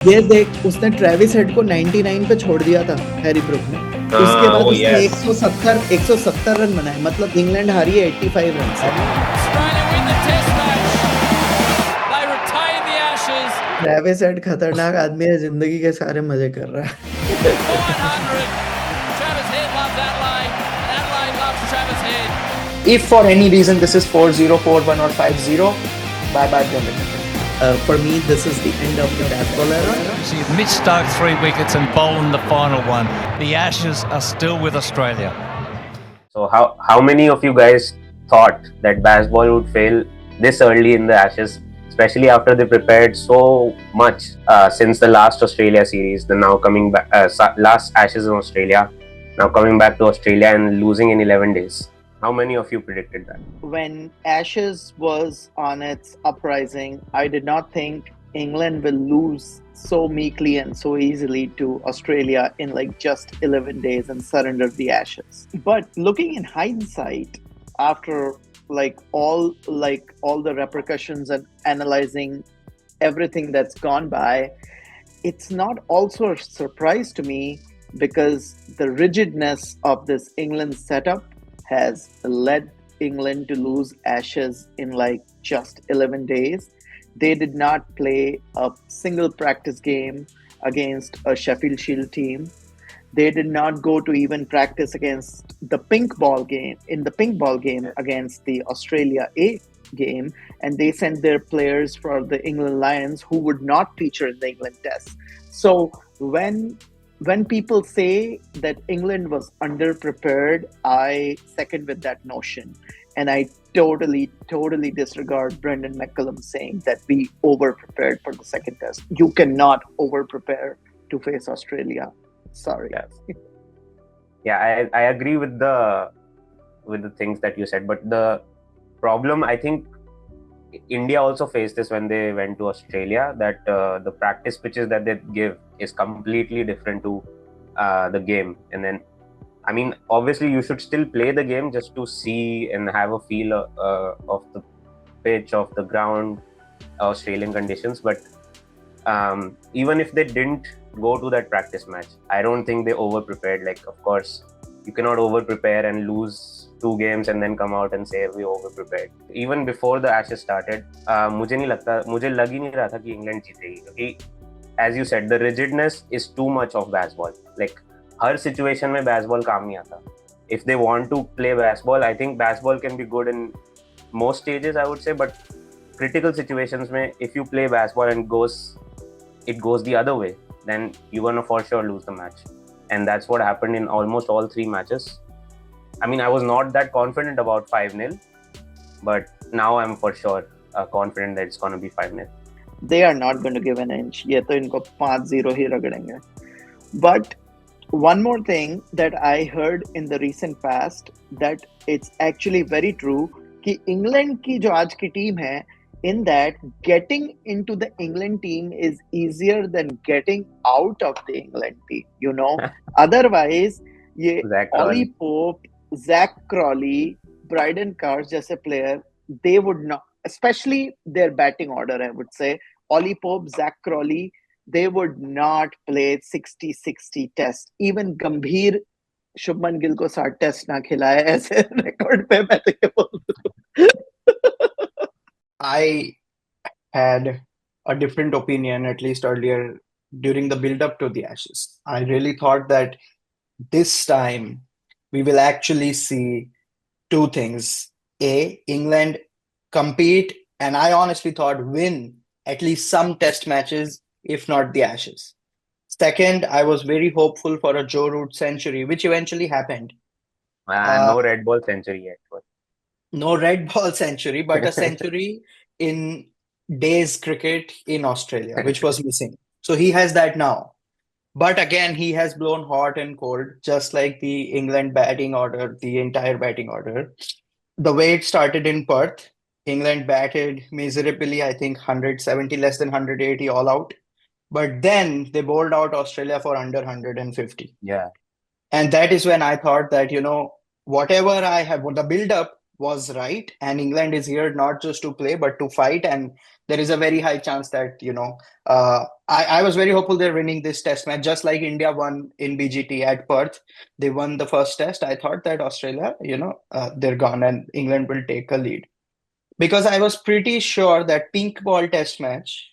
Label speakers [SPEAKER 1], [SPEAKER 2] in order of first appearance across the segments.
[SPEAKER 1] ये देख उसने ट्रेविस हेड को 99 पे छोड़ दिया था हैरी ब्रुक ने। उसके बाद उसने 170 रन बनाए, मतलब इंग्लैंड हारी है 85 रन से। ट्रेविस हेड खतरनाक आदमी है, जिंदगी के सारे मजे कर रहा है।
[SPEAKER 2] If for any reason this is 4-0, 4-1 or 5-0, bye-bye Brendan Nicholm.
[SPEAKER 1] For me, this is the end of the Bazball era.
[SPEAKER 3] See, Mitch Starc 3 wickets and Boland the final one. The Ashes are still with Australia.
[SPEAKER 4] So how many of you guys thought that Bazball would fail this early in the Ashes, especially after they prepared so much since the last Australia series, the now coming back last Ashes in Australia, now coming back to Australia and losing in 11 days? How many of you predicted that?
[SPEAKER 1] When Ashes was on its uprising, I did not think England will lose so meekly and so easily to Australia in like just 11 days and surrender the Ashes. But looking in hindsight, after all the repercussions and analyzing everything that's gone by, it's not also a surprise to me, because the rigidness of this England setup has led England to lose Ashes in like just 11 days. They did not play a single practice game against a Sheffield Shield team. They did not go to even practice against the pink ball game against the Australia A game, and they sent their players for the England Lions who would not feature in the England test. So when people say that England was underprepared, I second with that notion. And I totally disregard Brendan McCullum saying that we over-prepared for the second test. You cannot over-prepare to face Australia. Sorry.
[SPEAKER 4] Yeah, I agree with the things that you said. But the problem, I think, India also faced this when they went to Australia, that the practice pitches that they give is completely different to the game. And then, I mean, obviously you should still play the game just to see and have a feel of the pitch, of the ground, Australian conditions. But even if they didn't go to that practice match, I don't think they over-prepared. Like, of course, you cannot over-prepare and lose 2 games and then come out and say we over-prepared. Even before the Ashes started, मुझे लग ही नहीं रहा था कि England जीतेगी, क्योंकि as you said, the rigidness is too much of baseball. Like, her situation में baseball काम नहीं आता. If they want to play baseball, I think baseball can be good in most stages, I would say, but critical situations में, if you play baseball and it goes the other way, then you're gonna for sure lose the match. And that's what happened in almost all 3 matches. I mean, I was not that confident about 5-0, but now I'm for sure confident that it's going to be 5-0.
[SPEAKER 1] They are not going to give an inch. ये तो इनको 5-0 ही रगड़ेंगे. But one more thing that I heard in the recent past, that it's actually very true, कि England की जो आज की team है, in that getting into the England team is easier than getting out of the England team, you know. Otherwise, ये Ollie Pope, Zach Crawley, Bryden Cars जैसे player, they would not, especially their batting order, I would say, Ollie Pope, Zach Crawley, they would not play 60-60 test. Even Gambhir Shubman Gill को 60 test ना खिलाए, ऐसे record पे मैं तो ये बोल दूं.
[SPEAKER 2] I had a different opinion, at least earlier during the build-up to the Ashes. I really thought that this time we will actually see 2 things. A, England compete, and I honestly thought win at least some test matches, if not the Ashes. Second, I was very hopeful for a Joe Root century, which eventually happened.
[SPEAKER 4] No red ball century yet.
[SPEAKER 2] No red ball century, but a century in days cricket in Australia, which was missing. So he has that now. But again, he has blown hot and cold, just like the England batting order, the entire batting order. The way it started in Perth, England batted miserably, I think 170, less than 180 all out. But then they bowled out Australia for under 150.
[SPEAKER 4] Yeah.
[SPEAKER 2] And that is when I thought that, you know, whatever I have, the build-up was right, and England is here not just to play, but to fight. And there is a very high chance that, I was very hopeful they're winning this test match, just like India won in BGT at Perth. They won the first test. I thought that Australia, they're gone and England will take a lead. Because I was pretty sure that pink ball test match,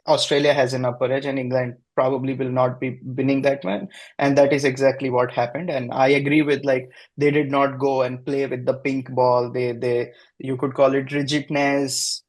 [SPEAKER 2] Australia has an upper edge and England probably will not be winning that one. And that is exactly what happened. And I agree with, like, they did not go and play with the pink ball. They you could call it rigidness,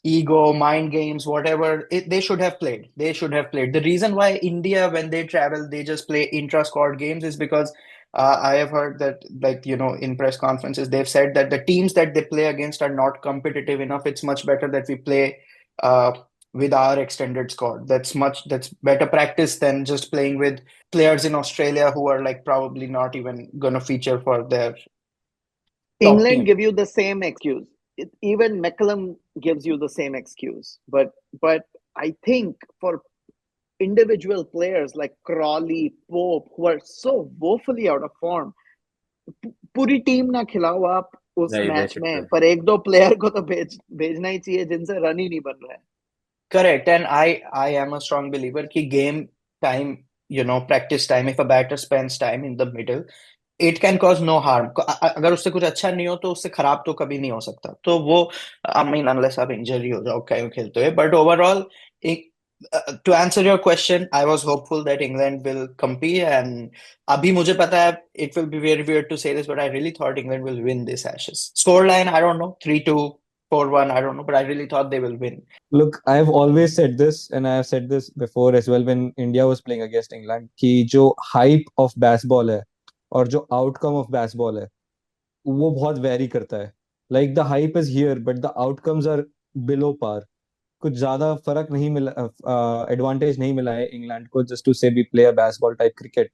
[SPEAKER 2] ego, mind games, whatever. They should have played. They should have played. The reason why India, when they travel, they just play intra-squad games is because I have heard that, like, in press conferences, they've said that the teams that they play against are not competitive enough. It's much better that we play uh, with our extended squad. That's better practice than just playing with players in Australia who are, like, probably not even gonna feature for their top
[SPEAKER 1] England
[SPEAKER 2] team.
[SPEAKER 1] give you the same excuse. Even McCallum gives you the same excuse. But I think for individual players like Crawley, Pope, who are so woefully out of form, पूरी team ना खिलाओ आप उस
[SPEAKER 4] They
[SPEAKER 1] match
[SPEAKER 4] should
[SPEAKER 1] में,
[SPEAKER 4] play.
[SPEAKER 1] पर एक दो player को तो भेजना ही चाहिए जिनसे रन ही नहीं बन रहा है.
[SPEAKER 2] Correct. And I am a strong believer कि game time, practice time, if a batter spends time in the middle, it can cause no harm. अगर उससे कुछ अच्छा नहीं हो तो उससे खराब तो कभी नहीं हो सकता. तो वो, I mean, unless आप injury हो जाओ कहीं खेलते हुए. But overall, to answer your question, I was hopeful that England will compete. And अभी मुझे पता है, it will be very weird to say this, but I really thought England will win this Ashes. Scoreline, I don't know, 3-2, 4-1, I don't know, but I really thought they will win.
[SPEAKER 5] Look, I've always said this, and I have said this before as well when India was playing against England, कि जो hype of baseball है और जो outcome of baseball है वो बहुत vary करता है. Like the hype is here, but the outcomes are below par. कुछ ज्यादा फर्क नहीं मिला, advantage नहीं मिला है इंग्लैंड को just to say we play a baseball type cricket.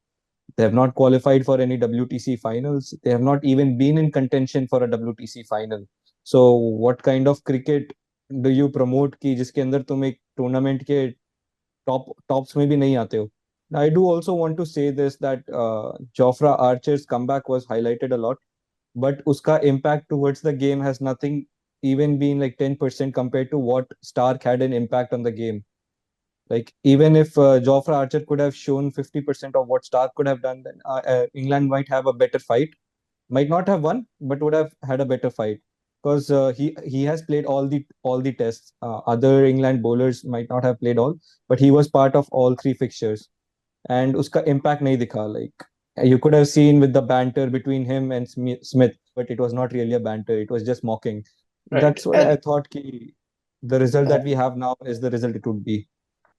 [SPEAKER 5] They have not qualified for any WTC finals. They have not even been in contention for a WTC final. So what kind of cricket do you promote कि जिसके अंदर तुम एक tournament के tops में भी नहीं आते हो? I do also want to say this that Jofra Archer's comeback was highlighted a lot, but uska impact towards the game has nothing even been like 10% compared to what Stark had an impact on the game. Like even if Jofra Archer could have shown 50% of what Stark could have done, then England might have a better fight. Might not have won, but would have had a better fight because he has played all the tests. Other England bowlers might not have played all, but he was part of all three fixtures, and uska impact nahi dikha. Like you could have seen with the banter between him and Smith, but it was not really a banter. It was just mocking.
[SPEAKER 2] Right.
[SPEAKER 5] That's why I thought the result
[SPEAKER 2] Uh,
[SPEAKER 5] that we have now is the result it would be.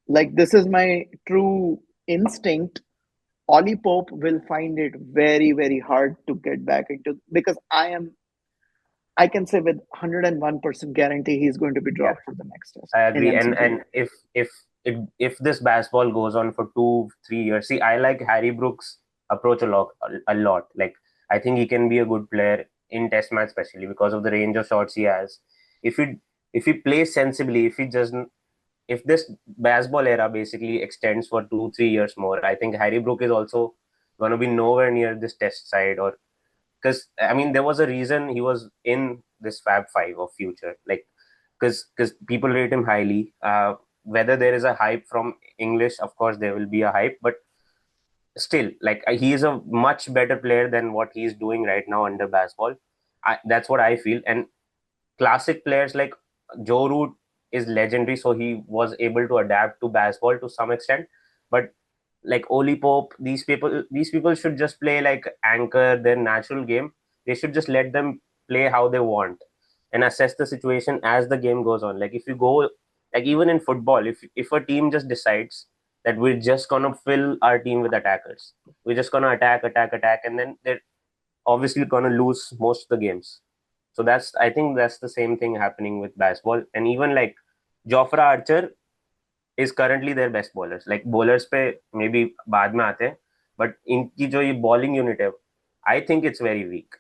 [SPEAKER 1] Like, this is my true instinct. Ollie Pope will find it very, very hard to get back into, because I can say with 101% guarantee he's going to be dropped for the next test.
[SPEAKER 4] I agree.
[SPEAKER 1] in
[SPEAKER 4] And
[SPEAKER 1] MCG.
[SPEAKER 4] if this baseball goes on for 2-3 years, see, I like Harry Brooks' approach a lot. Like, I think he can be a good player in Test match, especially because of the range of shots he has. If he plays sensibly, if this baseball era basically extends for 2-3 years more, I think Harry Brook is also going to be nowhere near this Test side. Or because I mean, there was a reason he was in this Fab Five of future, like because people rate him highly. Whether there is a hype from English, of course there will be a hype, but still, like, he is a much better player than what he's doing right now under baseball. That's what I feel. And classic players like Joe Root is legendary, so he was able to adapt to baseball to some extent. But like Oli Pope, these people should just play like anchor their natural game. They should just let them play how they want and assess the situation as the game goes on. Like, if you go, like, even in football, if a team just decides that we're just gonna fill our team with attackers, we're just gonna attack, and then they're obviously gonna lose most of the games. So I think that's the same thing happening with baseball. And even like Jofra Archer is currently their best bowlers. Like, bowlers पे maybe बाद में आते हैं, but इनकी जो ये bowling unit है, I think it's very weak.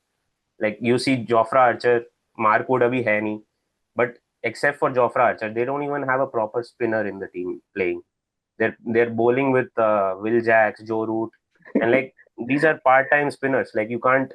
[SPEAKER 4] Like, you see Jofra Archer, Mark Wood अभी है नहीं, but except for Jofra Archer, they don't even have a proper spinner in the team playing. They're bowling with Will Jacks, Joe Root, and like, these are part-time spinners. Like, you can't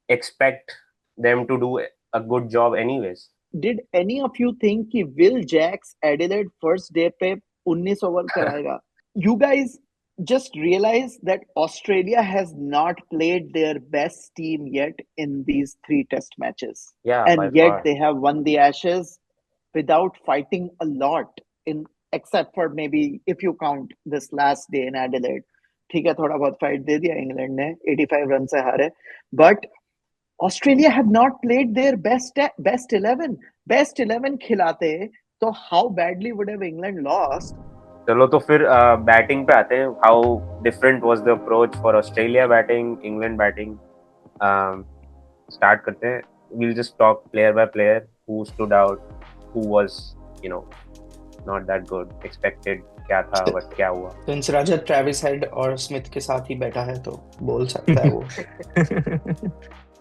[SPEAKER 4] expect them to do a good job anyways.
[SPEAKER 1] did any of you think कि Will Jacks Adelaide first day पे 19 over कराएगा? You guys just realize that Australia has not played their best team yet in these 3 test matches.
[SPEAKER 4] Yeah, by
[SPEAKER 1] And yet
[SPEAKER 4] far.
[SPEAKER 1] they have won the Ashes without fighting a lot, except for maybe if you count this last day in Adelaide. ठीक है, थोड़ा बहुत fight दे दिया England ने, 85 run से हारे, but Australia have not played their best 11. Best 11 खिलाते तो how badly would have England lost?
[SPEAKER 4] चलो तो फिर बैटिंग पे आते हैं. How different was the approach for Australia batting, England batting. Start करते हैं. we'll just talk player by player, who stood out, who was not that good, expected क्या था, but क्या हुआ.
[SPEAKER 2] सिंस रजत ट्रेविस हेड और स्मिथ के साथ ही बैठा है तो बोल सकता है वो.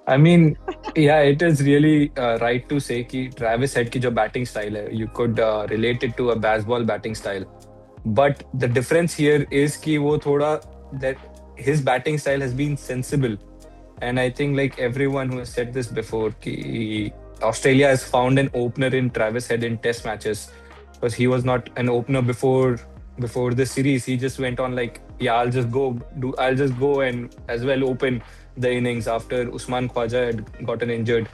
[SPEAKER 5] I mean, yeah, it is really right to say कि Travis Head की जो batting style है, you could relate it to a baseball batting style. But the difference here is कि वो थोड़ा that his batting style has been sensible. And I think like everyone who has said this before कि Australia has found an opener in Travis Head in test matches, because he was not an opener before this series. He just went on like, yeah, I'll just go and as well open the innings after Usman Khwaja had gotten injured.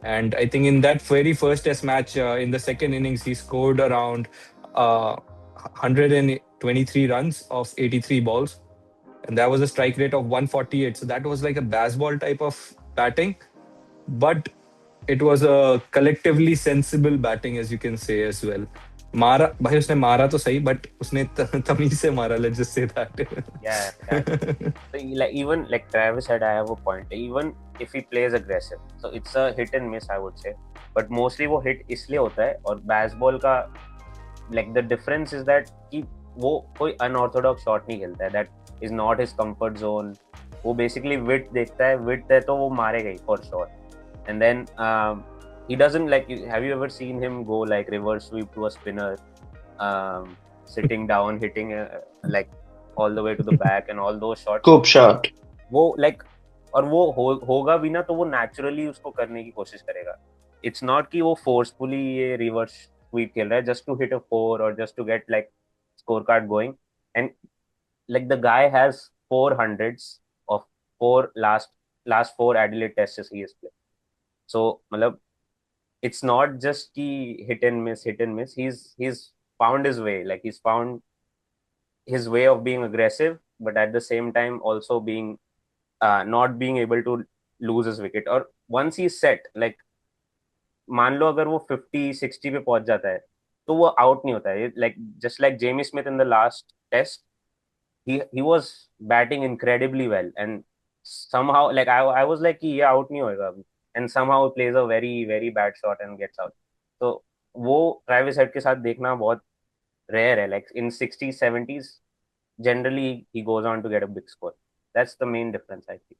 [SPEAKER 5] And I think in that very first test match, in the second innings, he scored around 123 runs of 83 balls. And that was a strike rate of 148. So that was like a baseball type of batting. But it was a collectively sensible batting, as you can say as well. मारा भाई उसने मारा तो सही, but उसने तमीज से मारा. Let's just say that.
[SPEAKER 4] Yeah. So even like Travis said, I have a point. Even if he plays aggressive, so it's a hit and miss, I would say. But mostly वो hit इसलिए होता है. और baseball का like the difference is that कि वो कोई unorthodox shot नहीं खेलता है. That is not his comfort zone. वो basically width देखता है. Width है तो वो मारेगा ही for sure. And then he doesn't like. Have you ever seen him go like reverse sweep to a spinner, sitting down, hitting like all the way to the back and all those shots?
[SPEAKER 2] Scoop shot.
[SPEAKER 4] वो like और वो होगा भी ना तो वो naturally उसको करने की कोशिश करेगा. It's not कि वो forcefully ये reverse sweep खेल रहा है just to hit a 4 or just to get like scorecard going. And like the guy has 400s of last 4 Adelaide tests he has played. So मतलब it's not just ki hit and miss. He's found his way. Like he's found his way of being aggressive, but at the same time also being not being able to lose his wicket. Or once he's set, like मान लो अगर वो 50-60 पे पहुंच जाता है तो वो out नहीं होता है. Like just like Jamie Smith in the last test, he was batting incredibly well, and somehow like I was like कि ये आउट नहीं होएगा अभी. And somehow plays a very very bad shot and gets out. So वो Travis Head के साथ देखना बहुत rare है. Like in 60s 70s generally he goes on to get a big score. That's the main difference, I think.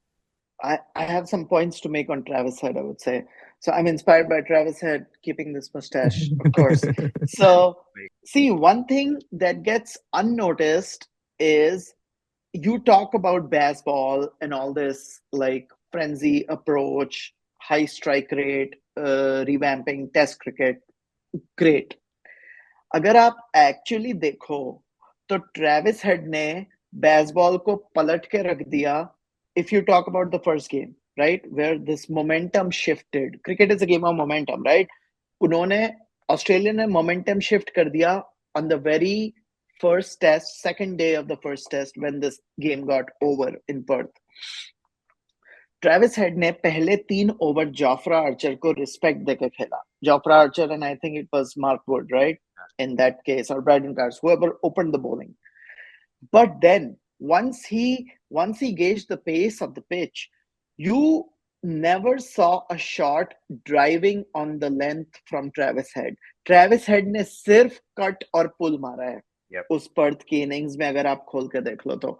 [SPEAKER 1] I have some points to make on Travis Head, I would say. So I'm inspired by Travis Head keeping this mustache, of course. So see, one thing that gets unnoticed is you talk about baseball and all this like frenzy approach, high strike rate, revamping test cricket. Great. अगर आप actually देखो तो Travis head ने baseball को पलट के रख दिया. If you talk about the first game, right, where this momentum shifted. Cricket is a game of momentum, right? उन्होंने ऑस्ट्रेलिया ने momentum shift कर दिया on the very first test, second day of the first test when this game got over in Perth. Travis head ने पहले 3 over Jofra Archer को respect देके खेला. Jofra Archer and I think it was Mark Wood, right, in that case, or Brydon Cars, whoever opened the bowling. But then once he gauged the pace of the pitch, you never saw a shot driving on the length from Travis Head. Travis Head ने सिर्फ cut और पुल मारा है.
[SPEAKER 4] Yep.
[SPEAKER 1] उस Perth की innings में अगर आप खोल के देख लो तो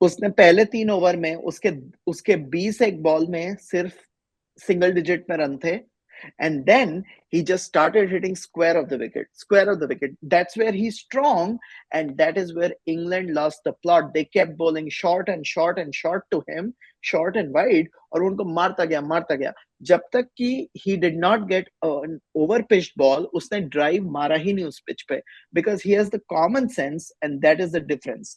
[SPEAKER 1] उसने पहले 3 ओवर में उसके 21 बॉल में सिर्फ सिंगल डिजिट में रन थे. And then he just started hitting square of the wicket, square of the wicket. That's where he's strong, and that is where England lost the plot. They kept bowling short and short and short to him, short and wide, और उनको मारता गया जब तक कि he did not get an over pitched ball. उसने drive मारा ही नहीं उस pitch पे, because he has the common sense, and that is the difference.